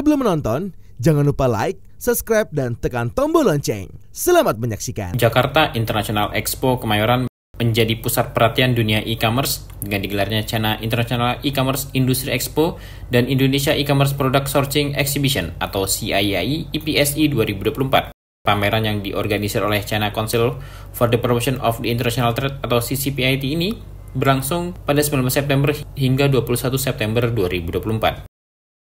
Sebelum menonton, jangan lupa like, subscribe, dan tekan tombol lonceng. Selamat menyaksikan. Jakarta International Expo Kemayoran menjadi pusat perhatian dunia e-commerce dengan digelarnya China International E-commerce Industry Expo dan Indonesia E-commerce Product Sourcing Exhibition atau CIAI IPSI 2024. Pameran yang diorganisir oleh China Council for the Promotion of the International Trade atau CCPIT ini berlangsung pada 19 September hingga 21 September 2024.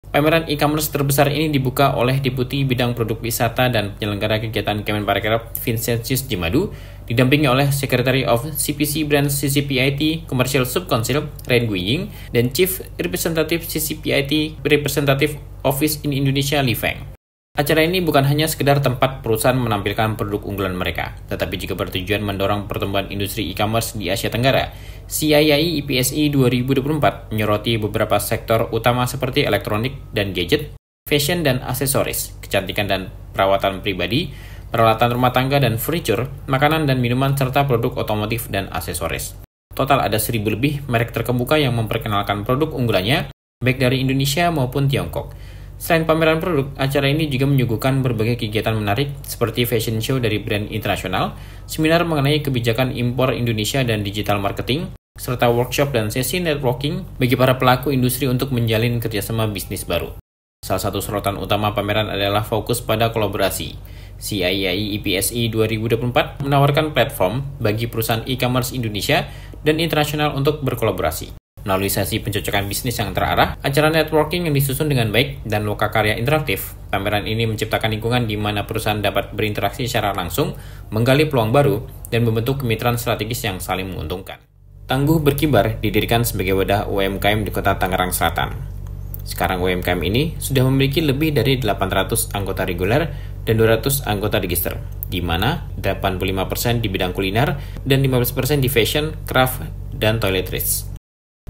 Pameran e-commerce terbesar ini dibuka oleh Deputi Bidang Produk Wisata dan Penyelenggara Kegiatan Kemenparekraf Vincentius Jimadu, didampingi oleh Secretary of CPC Brands CCPIT Commercial Sub-Council Ren Guiying dan Chief Representative CCPIT Representative Office in Indonesia Li Feng. Acara ini bukan hanya sekedar tempat perusahaan menampilkan produk unggulan mereka, tetapi juga bertujuan mendorong pertumbuhan industri e-commerce di Asia Tenggara. CIAI IPSI 2024 menyoroti beberapa sektor utama seperti elektronik dan gadget, fashion dan aksesoris, kecantikan dan perawatan pribadi, peralatan rumah tangga dan furniture, makanan dan minuman, serta produk otomotif dan aksesoris. Total ada 1.000 lebih merek terkemuka yang memperkenalkan produk unggulannya, baik dari Indonesia maupun Tiongkok. Selain pameran produk, acara ini juga menyuguhkan berbagai kegiatan menarik seperti fashion show dari brand internasional, seminar mengenai kebijakan impor Indonesia dan digital marketing, serta workshop dan sesi networking bagi para pelaku industri untuk menjalin kerjasama bisnis baru. Salah satu sorotan utama pameran adalah fokus pada kolaborasi. CIAI IPSI 2024 menawarkan platform bagi perusahaan e-commerce Indonesia dan internasional untuk berkolaborasi. Melalui sesi pencocokan bisnis yang terarah, acara networking yang disusun dengan baik, dan lokakarya interaktif, pameran ini menciptakan lingkungan di mana perusahaan dapat berinteraksi secara langsung, menggali peluang baru, dan membentuk kemitraan strategis yang saling menguntungkan. Tangguh Berkibar didirikan sebagai wadah UMKM di Kota Tangerang Selatan. Sekarang UMKM ini sudah memiliki lebih dari 800 anggota reguler dan 200 anggota register, di mana 85% di bidang kuliner dan 15% di fashion, craft, dan toiletries.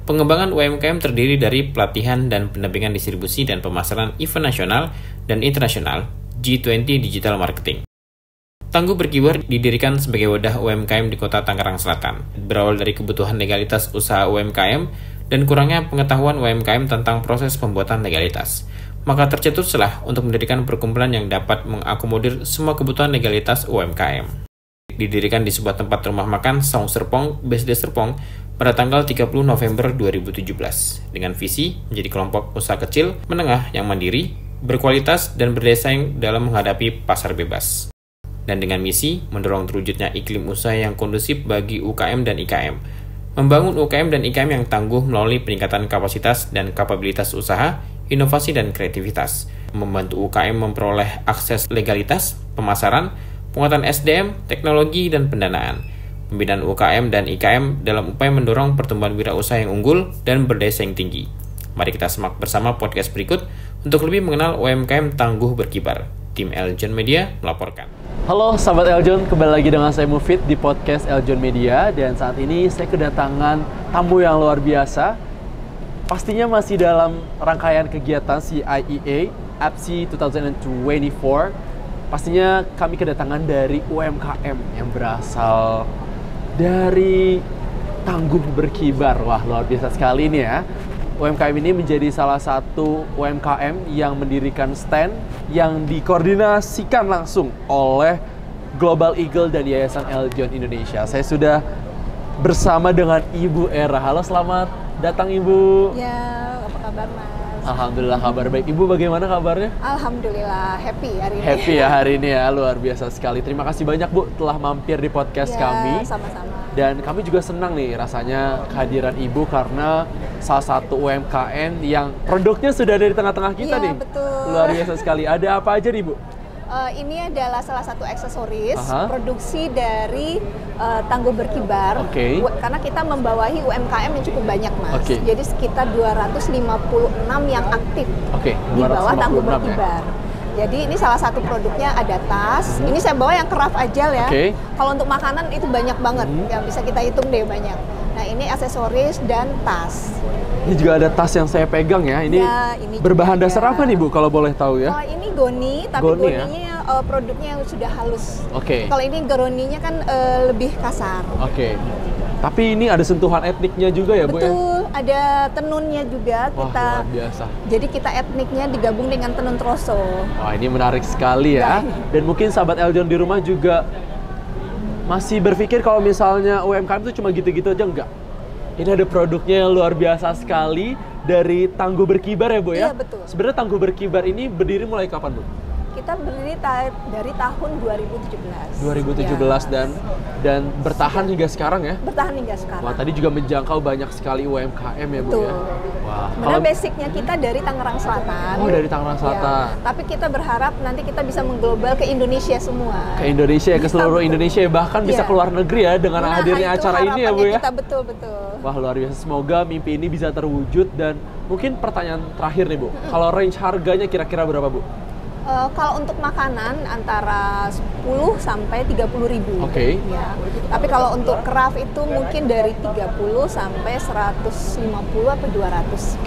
Pengembangan UMKM terdiri dari pelatihan dan pendampingan distribusi dan pemasaran event nasional dan internasional, G20 Digital Marketing. Tangguh Berkibar didirikan sebagai wadah UMKM di Kota Tangerang Selatan, berawal dari kebutuhan legalitas usaha UMKM dan kurangnya pengetahuan UMKM tentang proses pembuatan legalitas. Maka tercetuslah untuk mendirikan perkumpulan yang dapat mengakomodir semua kebutuhan legalitas UMKM. Didirikan di sebuah tempat rumah makan Saung Serpong, BSD Serpong, pada tanggal 30 November 2017, dengan visi menjadi kelompok usaha kecil, menengah yang mandiri, berkualitas, dan berdesain dalam menghadapi pasar bebas. Dan dengan misi mendorong terwujudnya iklim usaha yang kondusif bagi UKM dan IKM, membangun UKM dan IKM yang tangguh melalui peningkatan kapasitas dan kapabilitas usaha, inovasi dan kreativitas, membantu UKM memperoleh akses legalitas, pemasaran, penguatan SDM, teknologi, dan pendanaan, pembinaan UKM dan IKM dalam upaya mendorong pertumbuhan wirausaha yang unggul dan berdaya saing tinggi. Mari kita simak bersama podcast berikut untuk lebih mengenal UMKM Tangguh Berkibar. Tim Eljon Media melaporkan. Halo sahabat Eljon, kembali lagi dengan saya Mufid di podcast Eljon Media, dan saat ini saya kedatangan tamu yang luar biasa. Pastinya masih dalam rangkaian kegiatan CIEA APSI 2024. Pastinya kami kedatangan dari UMKM yang berasal dari Tangguh Berkibar. Wah, luar biasa sekali ini ya. UMKM ini menjadi salah satu UMKM yang mendirikan stand yang dikoordinasikan langsung oleh Global Eagle dan Yayasan Eljon Indonesia. Saya sudah bersama dengan Ibu Era. Halo, selamat datang Ibu. Ya, apa kabar Mas? Alhamdulillah kabar baik. Ibu bagaimana kabarnya? Alhamdulillah happy hari ini. Happy ya hari ini ya, luar biasa sekali. Terima kasih banyak Bu telah mampir di podcast kami. Sama-sama. Dan kami juga senang nih rasanya kehadiran Ibu karena salah satu UMKM yang produknya sudah ada di tengah-tengah kita nih. Betul. Luar biasa sekali. Ada apa aja nih Bu? Ini adalah salah satu aksesoris produksi dari Tangguh Berkibar. Karena kita membawahi UMKM yang cukup banyak Mas. Jadi sekitar 256 yang aktif di bawah Tangguh Berkibar. Ya? Jadi ini salah satu produknya ada tas. Ini saya bawa yang craft agile ya. Kalau untuk makanan itu banyak banget. Yang bisa kita hitung deh banyak. Nah ini aksesoris dan tas. Ini juga ada tas yang saya pegang ya. Ini berbahan dasar apa nih Bu kalau boleh tahu ya? Ini goni, tapi goninya produknya yang sudah halus. Kalau ini goninya kan lebih kasar. Tapi ini ada sentuhan etniknya juga ya, Bu? Betul, ada tenunnya juga. Wah, luar biasa. Jadi kita etniknya digabung dengan tenun troso. Wah, ini menarik sekali ya. Dan mungkin sahabat Eljon di rumah juga masih berpikir kalau misalnya UMKM itu cuma gitu-gitu aja, enggak. Ini ada produknya yang luar biasa sekali dari Tangguh Berkibar ya, Bu ya? Iya, betul. Sebenarnya Tangguh Berkibar ini berdiri mulai kapan, Bu? Kita berdiri dari tahun 2017. 2017 ya. dan bertahan hingga sekarang ya? Bertahan hingga sekarang. Wah, tadi juga menjangkau banyak sekali UMKM ya, Bu ya? Wah. Karena basicnya kita dari Tangerang Selatan. Oh, dari Tangerang Selatan. Ya. Tapi kita berharap nanti kita bisa mengglobal ke Indonesia semua. Ke Indonesia, ke seluruh Indonesia, bahkan bisa ke luar negeri ya dengan hadirnya acara ini ya, Bu ya? Kita betul-betul. Wah, luar biasa. Semoga mimpi ini bisa terwujud. Dan mungkin pertanyaan terakhir nih, Bu. Kalau range harganya kira-kira berapa, Bu? Kalau untuk makanan antara 10 sampai 30.000. Oke. Ya. Tapi kalau untuk craft itu mungkin dari 30 sampai 150 atau 200.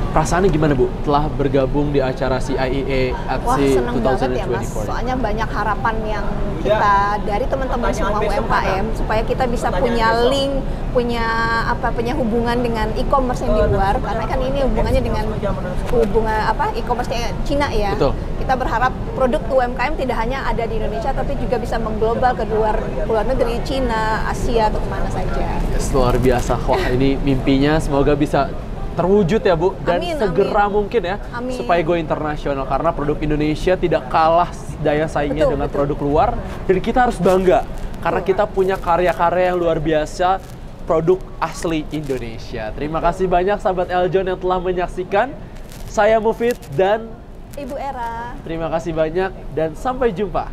Perasaannya gimana, Bu, telah bergabung di acara CIEE Aksi 2024? Senang banget ya, Mas. Soalnya banyak harapan yang kita dari teman-teman semua UMKM supaya kita bisa punya link, punya hubungan dengan e-commerce yang di luar, karena kan ini hubungannya dengan e-commerce Cina ya. Betul. Kita berharap produk UMKM tidak hanya ada di Indonesia tapi juga bisa mengglobal ke luar negeri, Cina, Asia atau kemana saja. Luar biasa. Wah, ini mimpinya semoga bisa terwujud ya, Bu, dan segera mungkin ya, supaya go internasional, karena produk Indonesia tidak kalah daya saingnya dengan produk luar, dan kita harus bangga karena kita punya karya-karya yang luar biasa, produk asli Indonesia. Terima kasih banyak sahabat Eljon yang telah menyaksikan. Saya Mufid dan Ibu Era. Terima kasih banyak dan sampai jumpa.